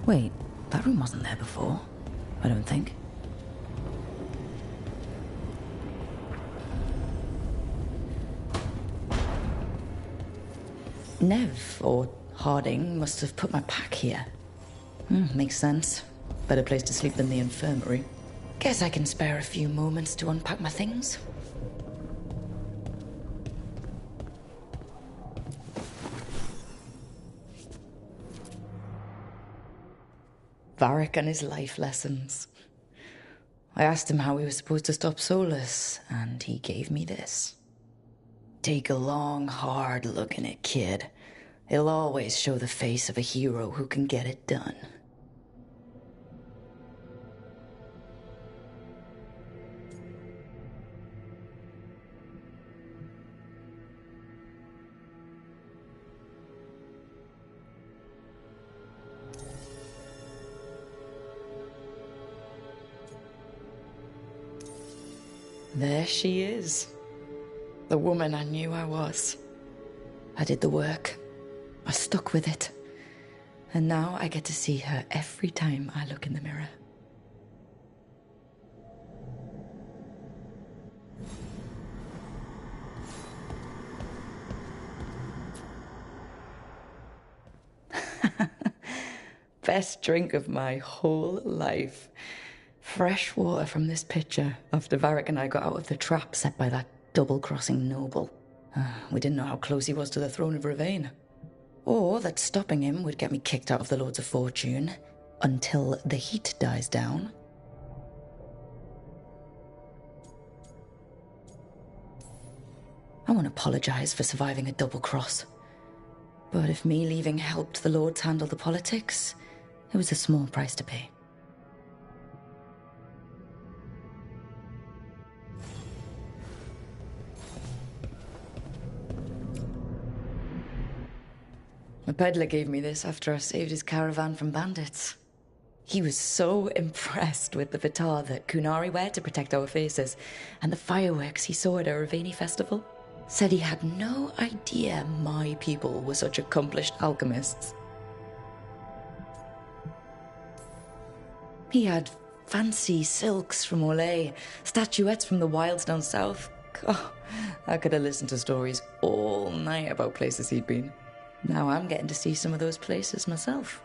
Wait, that room wasn't there before, I don't think. Nev, or Harding, must have put my pack here. Makes sense. Better place to sleep than the infirmary. Guess I can spare a few moments to unpack my things. Varric and his life lessons. I asked him how we were supposed to stop Solus, and he gave me this. Take a long, hard look in it, kid. It'll always show the face of a hero who can get it done. There she is. The woman I knew I was. I did the work. I stuck with it. And now I get to see her every time I look in the mirror. Best drink of my whole life. Fresh water from this pitcher after Varric and I got out of the trap set by that double-crossing noble. We didn't know how close he was to the throne of Ravane. Or that stopping him would get me kicked out of the Lords of Fortune until the heat dies down. I won't apologize for surviving a double cross. But if me leaving helped the Lords handle the politics, it was a small price to pay. My peddler gave me this after I saved his caravan from bandits. He was so impressed with the Vitar that Kunari wear to protect our faces, and the fireworks he saw at our Ravani festival. Said he had no idea my people were such accomplished alchemists. He had fancy silks from Olay, statuettes from the wilds down south. Oh, I could have listened to stories all night about places he'd been. Now I'm getting to see some of those places myself.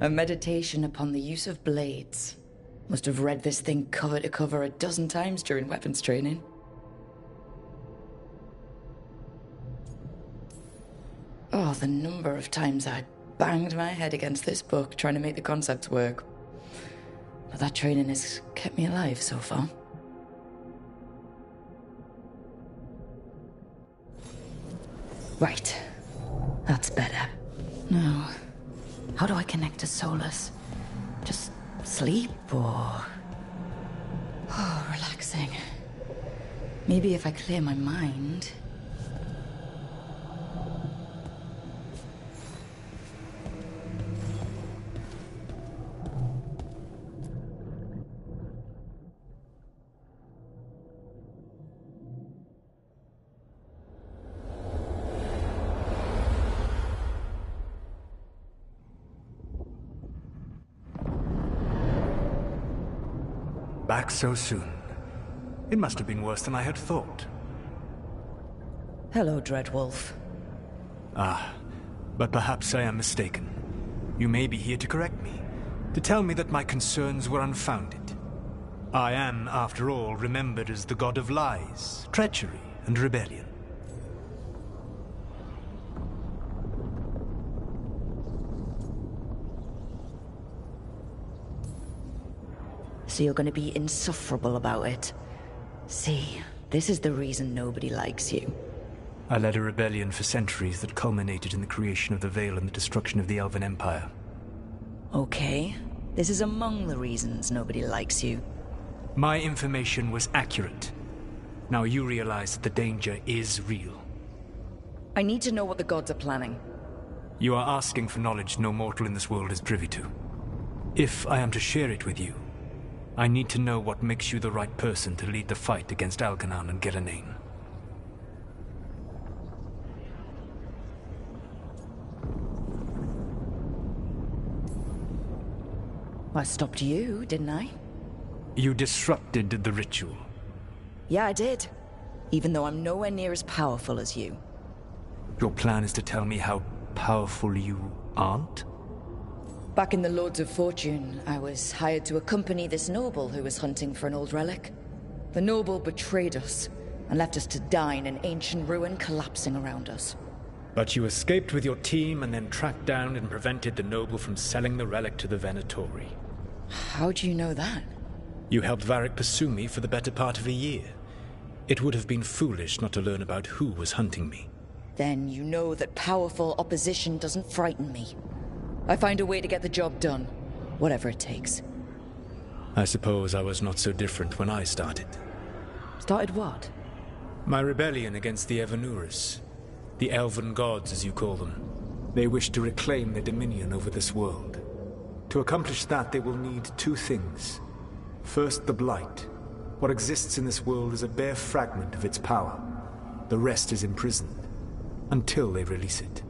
A meditation upon the use of blades. Must have read this thing cover to cover a dozen times during weapons training. Oh, the number of times I banged my head against this book trying to make the concepts work. But that training has kept me alive so far. Right. That's better. Now, how do I connect to Solus? Just sleep or... Oh, relaxing. Maybe if I clear my mind... Back so soon. It must have been worse than I had thought. Hello, Dreadwolf. Ah, but perhaps I am mistaken. You may be here to correct me, to tell me that my concerns were unfounded. I am, after all, remembered as the god of lies, treachery, and rebellion. So you're going to be insufferable about it. See, this is the reason nobody likes you. I led a rebellion for centuries that culminated in the creation of the Veil and the destruction of the Elven Empire. Okay, this is among the reasons nobody likes you. My information was accurate. Now you realize that the danger is real. I need to know what the gods are planning. You are asking for knowledge no mortal in this world is privy to. If I am to share it with you, I need to know what makes you the right person to lead the fight against Algernon and Gillenane. I stopped you, didn't I? You disrupted the ritual. Yeah, I did. Even though I'm nowhere near as powerful as you. Your plan is to tell me how powerful you aren't? Back in the Lords of Fortune, I was hired to accompany this noble who was hunting for an old relic. The noble betrayed us and left us to die in an ancient ruin collapsing around us. But you escaped with your team and then tracked down and prevented the noble from selling the relic to the Venatori. How do you know that? You helped Varric pursue me for the better part of a year. It would have been foolish not to learn about who was hunting me. Then you know that powerful opposition doesn't frighten me. I find a way to get the job done, whatever it takes. I suppose I was not so different when I started. Started what? My rebellion against the Evanuris. The Elven Gods, as you call them. They wish to reclaim their dominion over this world. To accomplish that, they will need two things. First, the Blight. What exists in this world is a bare fragment of its power. The rest is imprisoned, until they release it.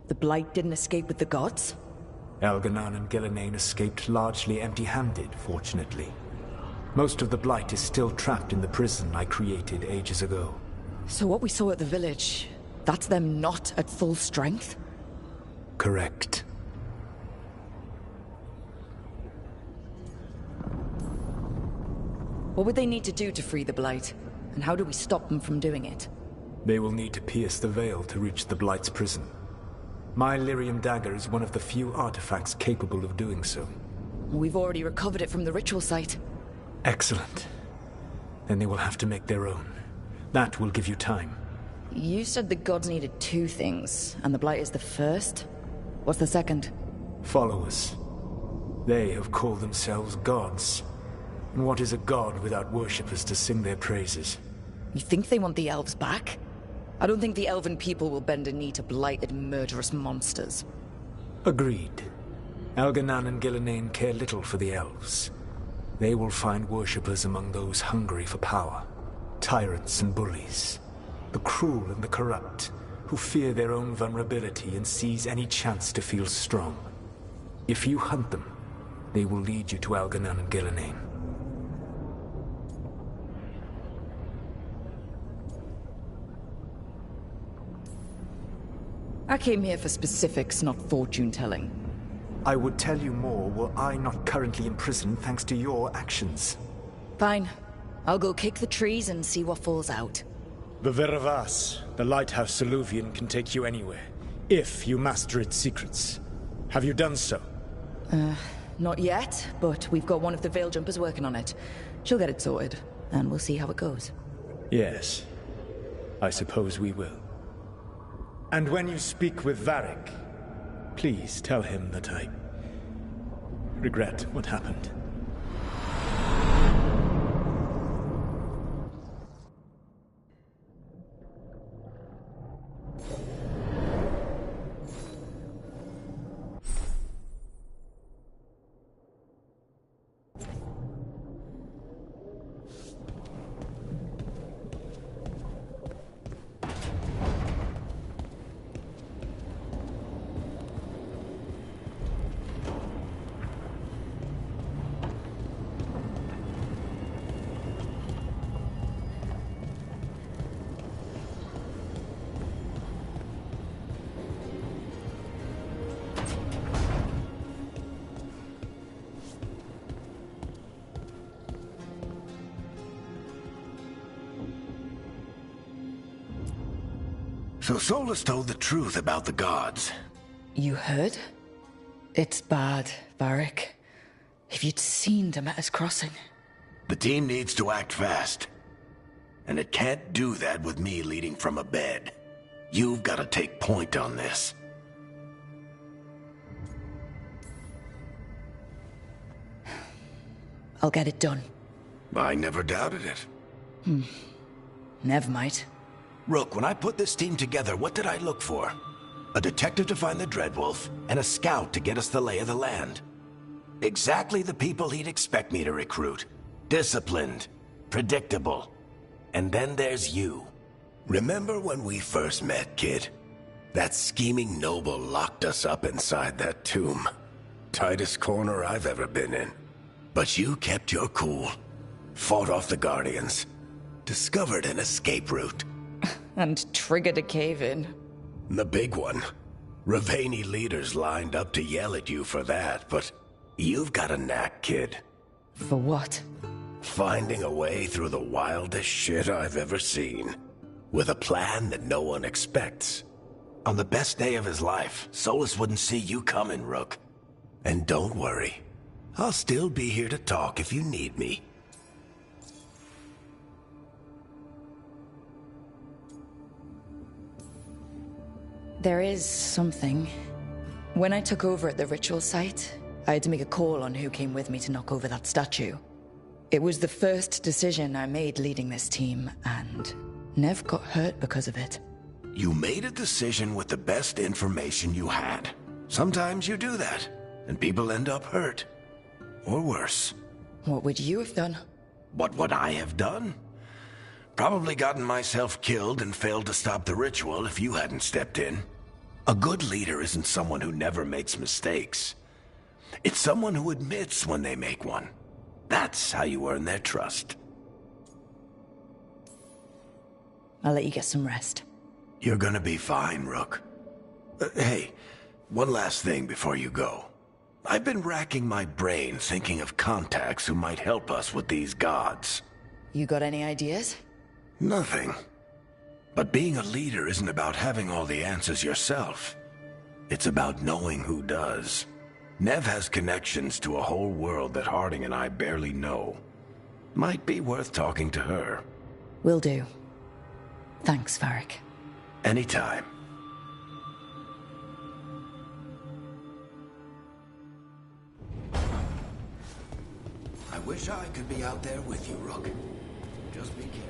The Blight didn't escape with the gods? Algernon and Gillenane escaped largely empty-handed, fortunately. Most of the Blight is still trapped in the prison I created ages ago. So what we saw at the village, that's them not at full strength? Correct. What would they need to do to free the Blight? And how do we stop them from doing it? They will need to pierce the veil to reach the Blight's prison. My Lyrium dagger is one of the few artifacts capable of doing so. We've already recovered it from the ritual site. Excellent. Then they will have to make their own. That will give you time. You said the gods needed two things, and the Blight is the first? What's the second? Followers. They have called themselves gods. And what is a god without worshippers to sing their praises? You think they want the elves back? I don't think the elven people will bend a knee to blighted, murderous monsters. Agreed. Algernon and Gillenane care little for the elves. They will find worshippers among those hungry for power. Tyrants and bullies. The cruel and the corrupt, who fear their own vulnerability and seize any chance to feel strong. If you hunt them, they will lead you to Algernon and Gillenane. I came here for specifics, not fortune-telling. I would tell you more were I not currently in prison thanks to your actions. Fine. I'll go kick the trees and see what falls out. The Veravas, the lighthouse Soluvian, can take you anywhere, if you master its secrets. Have you done so? Not yet, but we've got one of the Veil Jumpers working on it. She'll get it sorted, and we'll see how it goes. Yes. I suppose we will. And when you speak with Varric, please tell him that I regret what happened. So Solus told the truth about the gods. You heard? It's bad, Varric. If you'd seen Demeter's crossing. The team needs to act fast. And it can't do that with me leading from a bed. You've got to take point on this. I'll get it done. I never doubted it. Nev might. Rook, when I put this team together, what did I look for? A detective to find the Dreadwolf, and a scout to get us the lay of the land. Exactly the people he'd expect me to recruit. Disciplined, predictable. And then there's you. Remember when we first met, kid? That scheming noble locked us up inside that tomb. Tightest corner I've ever been in. But you kept your cool. Fought off the Guardians. Discovered an escape route. And triggered a cave-in. The big one. Ravani leaders lined up to yell at you for that, but you've got a knack, kid. For what? Finding a way through the wildest shit I've ever seen. With a plan that no one expects. On the best day of his life, Solus wouldn't see you coming, Rook. And don't worry. I'll still be here to talk if you need me. There is something. When I took over at the ritual site, I had to make a call on who came with me to knock over that statue. It was the first decision I made leading this team, and Nev got hurt because of it. You made a decision with the best information you had. Sometimes you do that, and people end up hurt. Or worse. What would you have done? What would I have done? Probably gotten myself killed and failed to stop the ritual if you hadn't stepped in. A good leader isn't someone who never makes mistakes. It's someone who admits when they make one. That's how you earn their trust. I'll let you get some rest. You're gonna be fine, Rook. Hey, one last thing before you go. I've been racking my brain thinking of contacts who might help us with these gods. You got any ideas? Nothing. But being a leader isn't about having all the answers yourself. It's about knowing who does. Nev has connections to a whole world that Harding and I barely know. Might be worth talking to her. Will do. Thanks, Varric. Anytime. I wish I could be out there with you, Rook. Just be careful.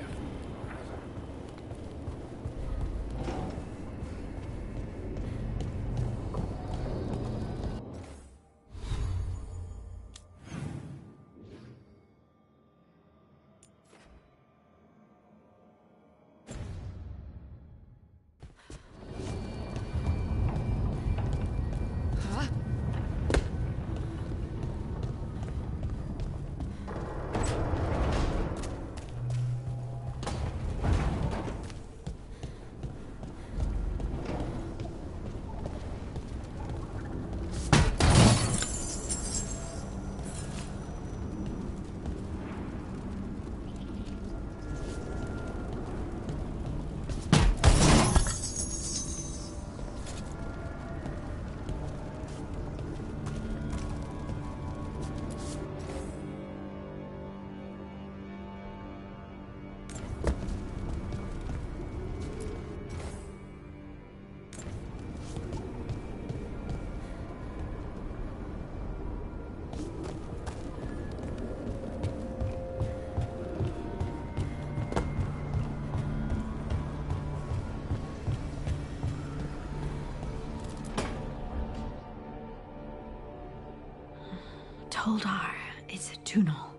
Toldar is a Tunal.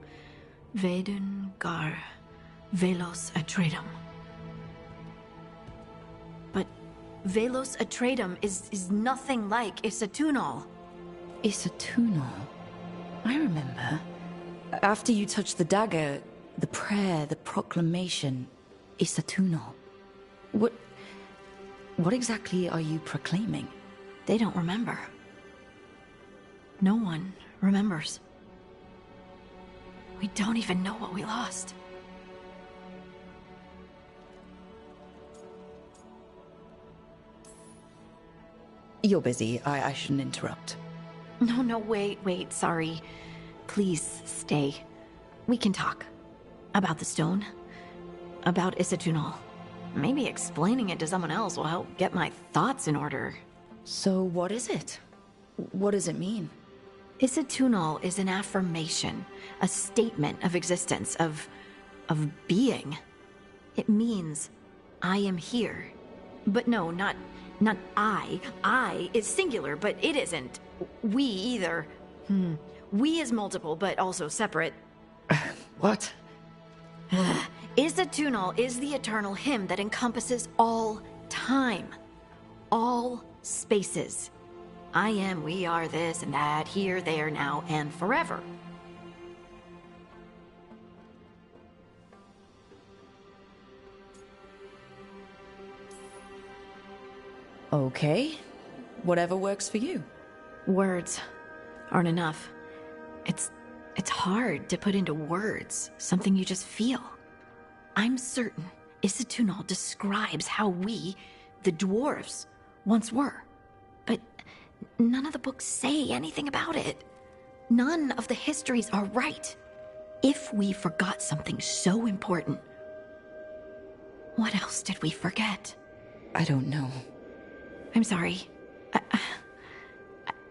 Vedun gar Velos Atreidum. But Velos Atreidum is nothing like Isatunal. Isatunal? I remember. After you touched the dagger, the prayer, the proclamation, Isatunal. What exactly are you proclaiming? They don't remember. No one remembers. We don't even know what we lost. You're busy. I shouldn't interrupt. No, wait, sorry. Please stay. We can talk. About the stone. About Isatunal. Maybe explaining it to someone else will help get my thoughts in order. So what is it? What does it mean? Isatunal is an affirmation, a statement of existence, of being. It means I am here. But no, not I. I is singular, but it isn't. We either. We is multiple, but also separate. What? Isatunal is the eternal hymn that encompasses all time. All spaces. I am, we are, this and that, here, there, now, and forever. Okay. Whatever works for you. Words aren't enough. It's hard to put into words something you just feel. I'm certain Isatunal describes how we, the dwarves, once were. But none of the books say anything about it. None of the histories are right. If we forgot something so important, what else did we forget? I don't know. I'm sorry.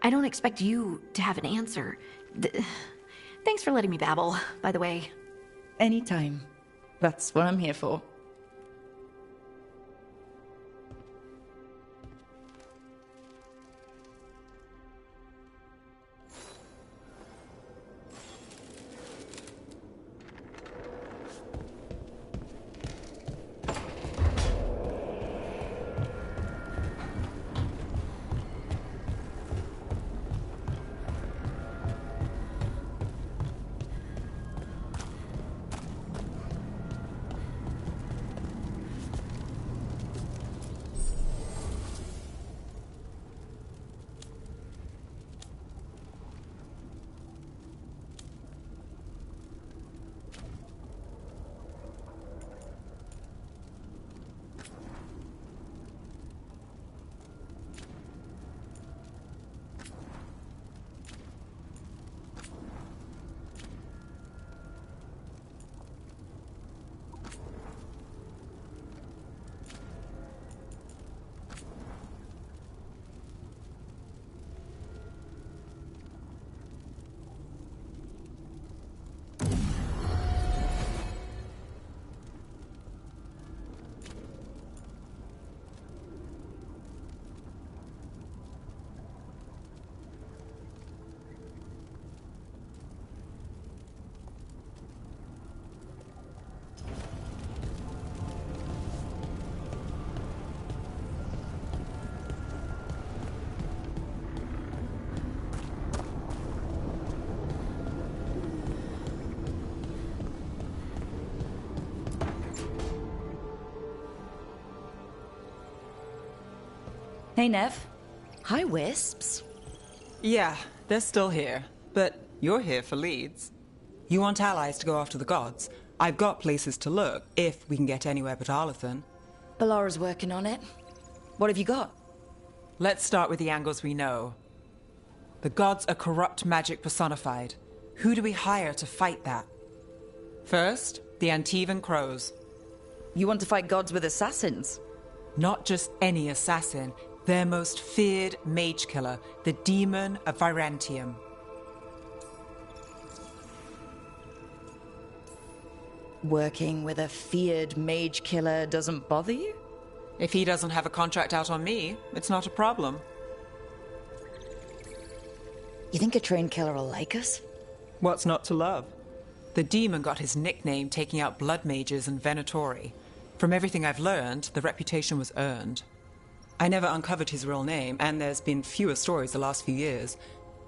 I don't expect you to have an answer. Thanks for letting me babble, by the way. Anytime. That's what I'm here for. Hey, Nev. Hi, Wisps. Yeah, they're still here. But you're here for leads. You want allies to go after the gods? I've got places to look, if we can get anywhere but Arlathan. Ballara's working on it. What have you got? Let's start with the angles we know. The gods are corrupt magic personified. Who do we hire to fight that? First, the Antivan Crows. You want to fight gods with assassins? Not just any assassin. Their most feared mage killer, the Demon of Virantium. Working with a feared mage killer doesn't bother you? If he doesn't have a contract out on me, it's not a problem. You think a trained killer will like us? What's not to love? The demon got his nickname taking out blood mages and Venatori. From everything I've learned, the reputation was earned. I never uncovered his real name, and there's been fewer stories the last few years,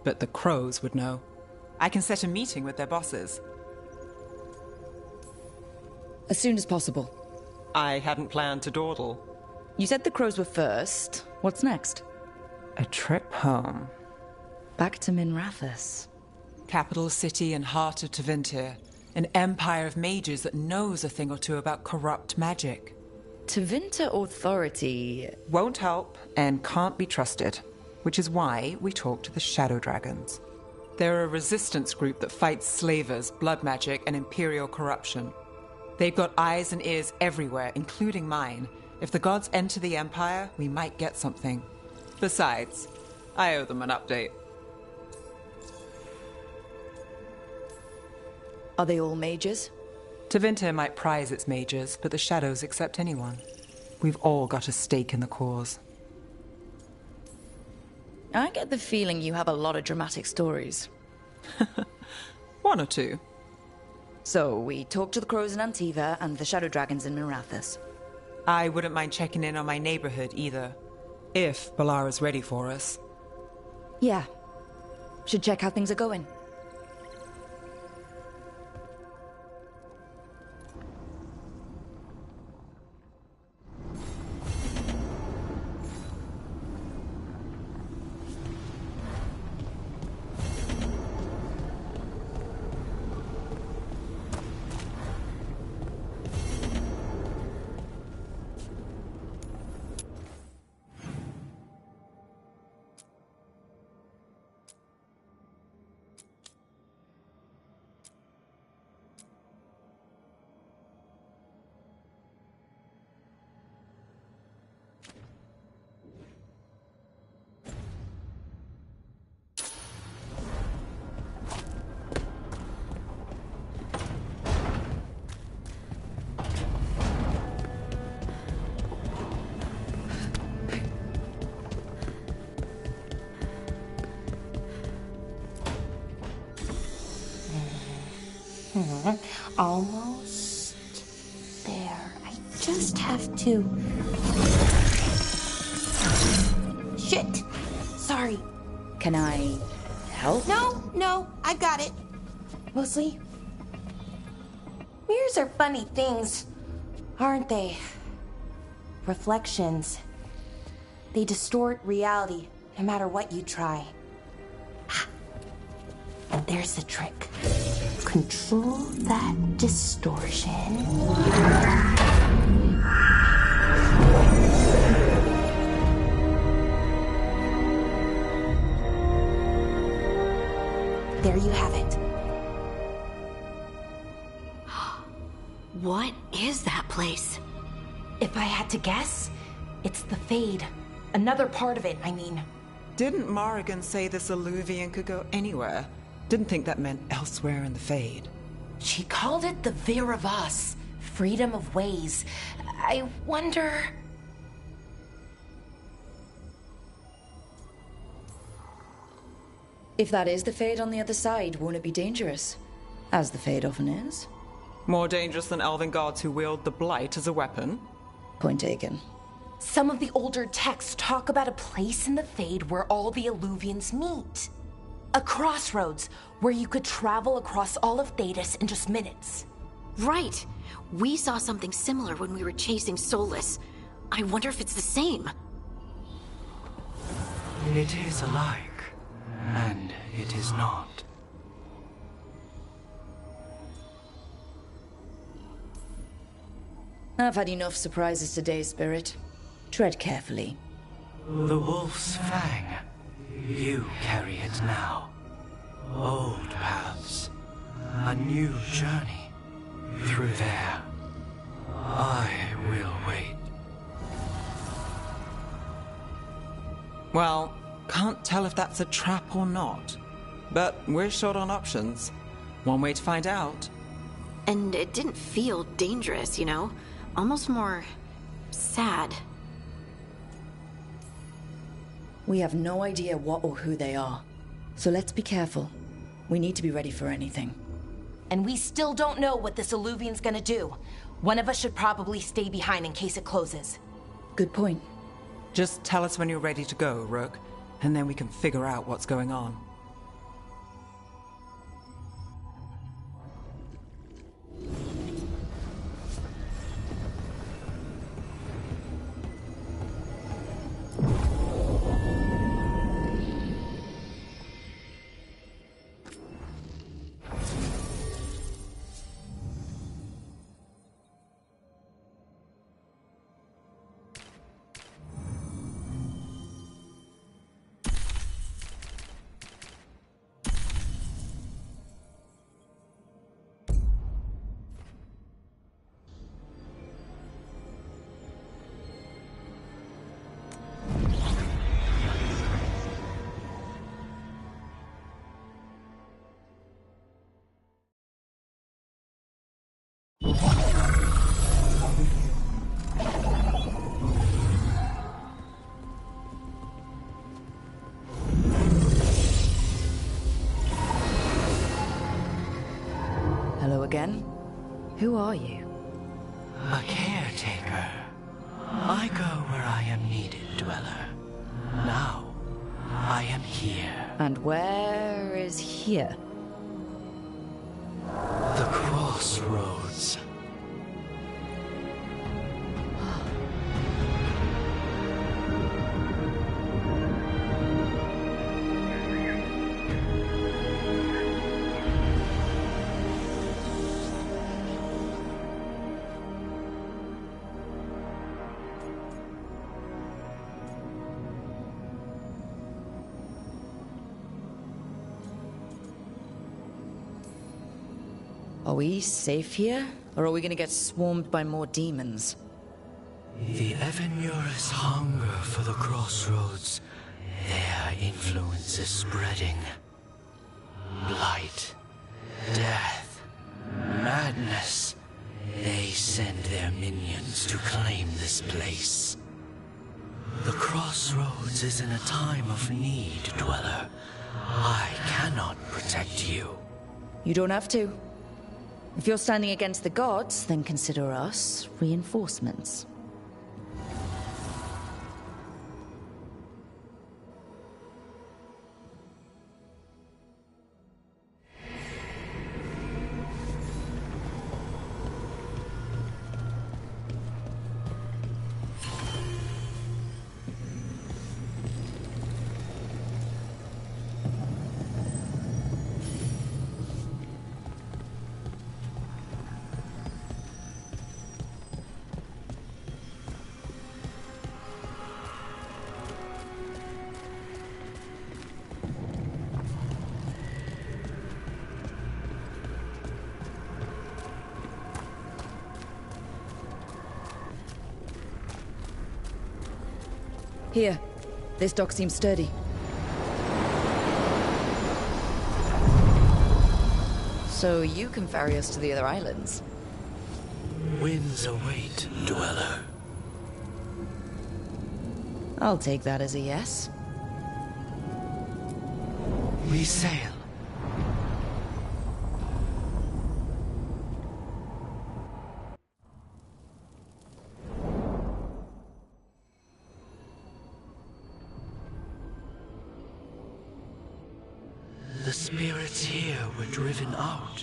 but the Crows would know. I can set a meeting with their bosses. As soon as possible. I hadn't planned to dawdle. You said the Crows were first. What's next? A trip home. Back to Minrathous. Capital city and heart of Tevinter. An empire of mages that knows a thing or two about corrupt magic. Tevinter authority... Won't help and can't be trusted, which is why we talk to the Shadow Dragons. They're a resistance group that fights slavers, blood magic, and imperial corruption. They've got eyes and ears everywhere, including mine. If the gods enter the Empire, we might get something. Besides, I owe them an update. Are they all mages? Tevinter might prize its mages, but the Shadows accept anyone. We've all got a stake in the cause. I get the feeling you have a lot of dramatic stories. One or two. So, we talked to the crows in Antiva and the shadow dragons in Mirathas. I wouldn't mind checking in on my neighborhood either, if Balara's ready for us. Yeah. Should check how things are going. Almost there. I just have to... Shit! Sorry. Can I help? No, I got it. Mostly, mirrors are funny things, aren't they? Reflections. They distort reality, no matter what you try. And there's the trick. Control that distortion. There you have it. What is that place? If I had to guess, it's the Fade. Another part of it, I mean. Didn't Morrigan say this Illuvian could go anywhere? Didn't think that meant elsewhere in the Fade. She called it the Vir of Us, freedom of ways. I wonder... If that is the Fade on the other side, won't it be dangerous? As the Fade often is. More dangerous than elven gods who wield the Blight as a weapon? Point taken. Some of the older texts talk about a place in the Fade where all the Illuvians meet. A crossroads where you could travel across all of Thedas in just minutes. Right. We saw something similar when we were chasing Solus. I wonder if it's the same. It is alike, and it is not. I've had enough surprises today, Spirit. Tread carefully. The wolf's fang. You carry it now. Old paths. A new journey. Through there. I will wait. Well, can't tell if that's a trap or not. But we're short on options. One way to find out. And it didn't feel dangerous, you know? Almost more... sad. We have no idea what or who they are. So let's be careful. We need to be ready for anything. And we still don't know what this Illuvian's gonna do. One of us should probably stay behind in case it closes. Good point. Just tell us when you're ready to go, Rook, and then we can figure out what's going on. Who are you? A caretaker. I go where I am needed, Dweller. Now, I am here. And where is here? The crossroads. Are we safe here? Or are we gonna get swarmed by more demons? The Evenurus hunger for the crossroads. Their influence is spreading. Blight, death, madness. They send their minions to claim this place. The crossroads is in a time of need, Dweller. I cannot protect you. You don't have to. If you're standing against the gods, then consider us reinforcements. Here. This dock seems sturdy. So you can ferry us to the other islands? Winds await, Dweller. I'll take that as a yes. We sail. The spirits here were driven out.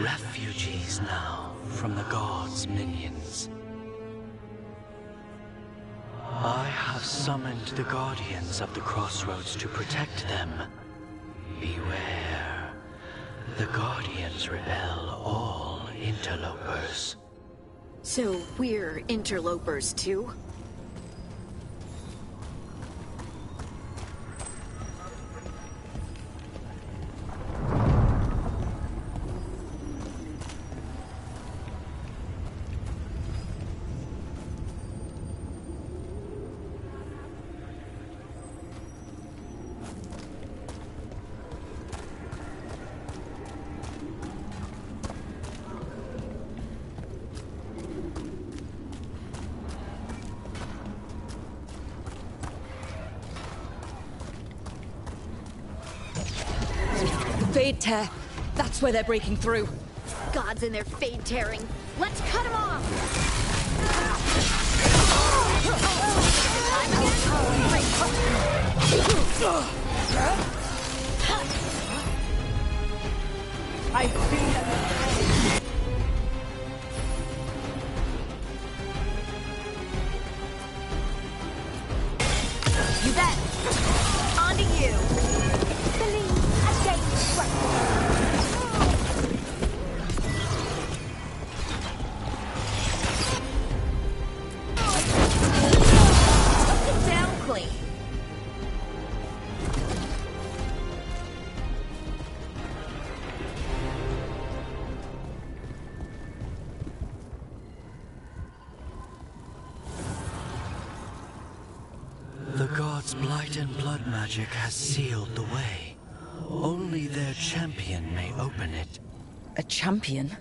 Refugees now from the gods' minions. I have summoned the guardians of the crossroads to protect them. Beware. The guardians repel all interlopers. So we're interlopers too? Fade tear. That's where they're breaking through. Gods and their fade tearing. Let's cut them off! I feel You bet! On to you! Down clean. The gods' blight and blood magic has sealed the way. Only their champion may open it. a champion.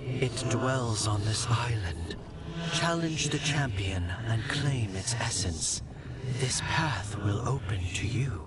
It dwells on this island. Challenge the champion and claim its essence. This path will open to you.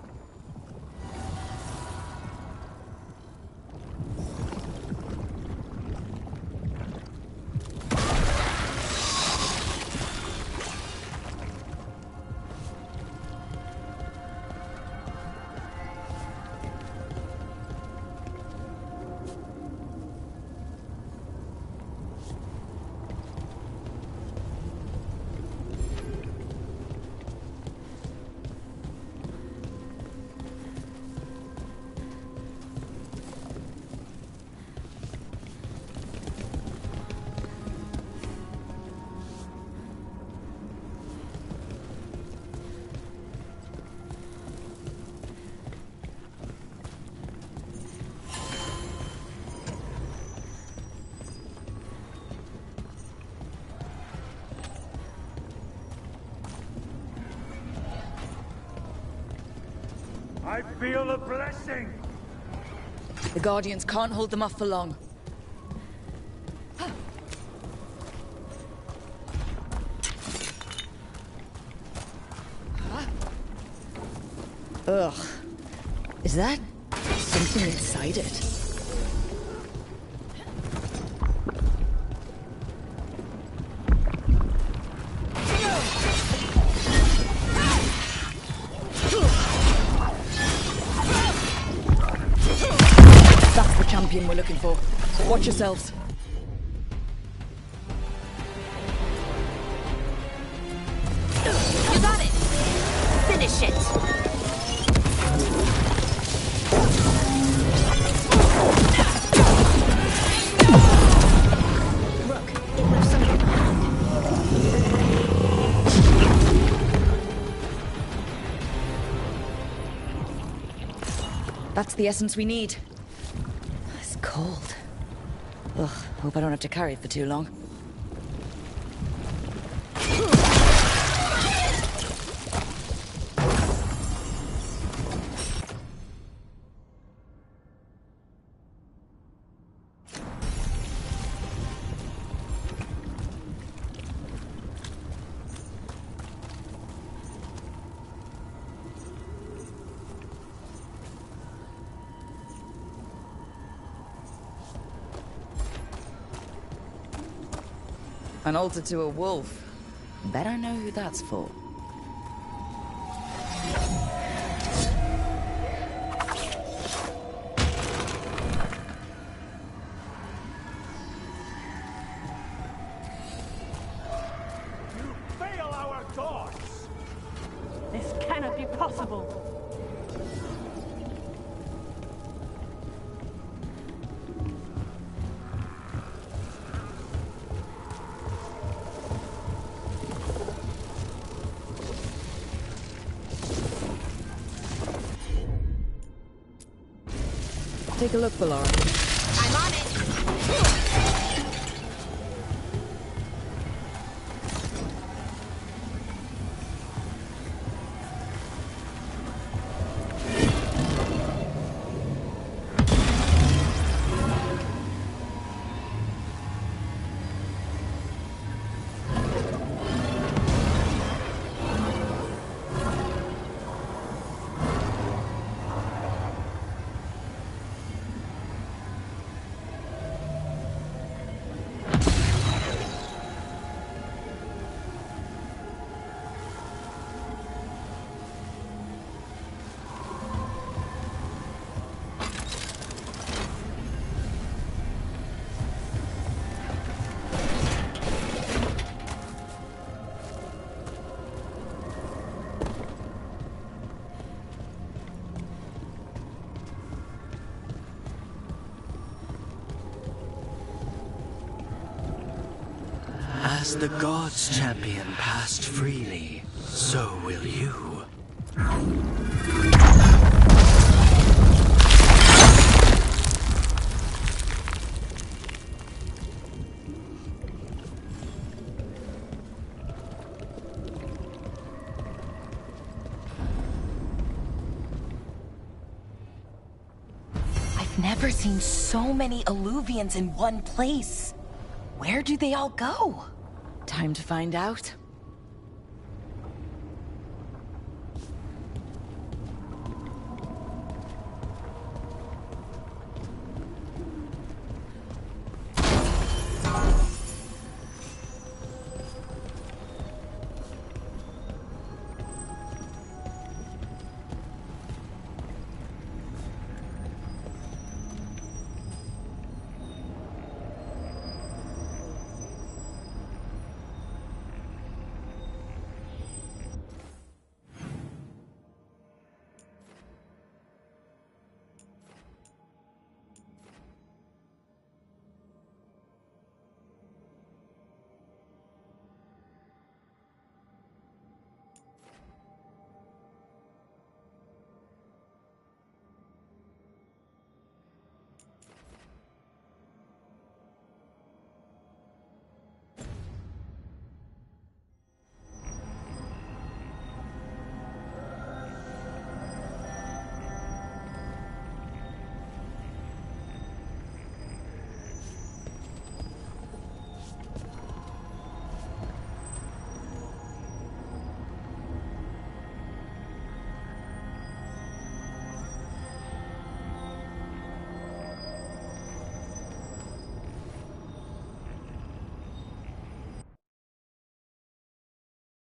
I feel a blessing! The Guardians can't hold them off for long. Ugh. Is that something inside it? That's the champion we're looking for. Watch yourselves. You got it! Finish it! That's the essence we need. It's cold. Ugh, hope I don't have to carry it for too long. An altar to a wolf. Bet I know who that's for. You fail our gods! This cannot be possible. Take a look, Valora. I'm on it! As the gods' champion passed freely, so will you. I've never seen so many Illuvians in one place. Where do they all go? Time to find out.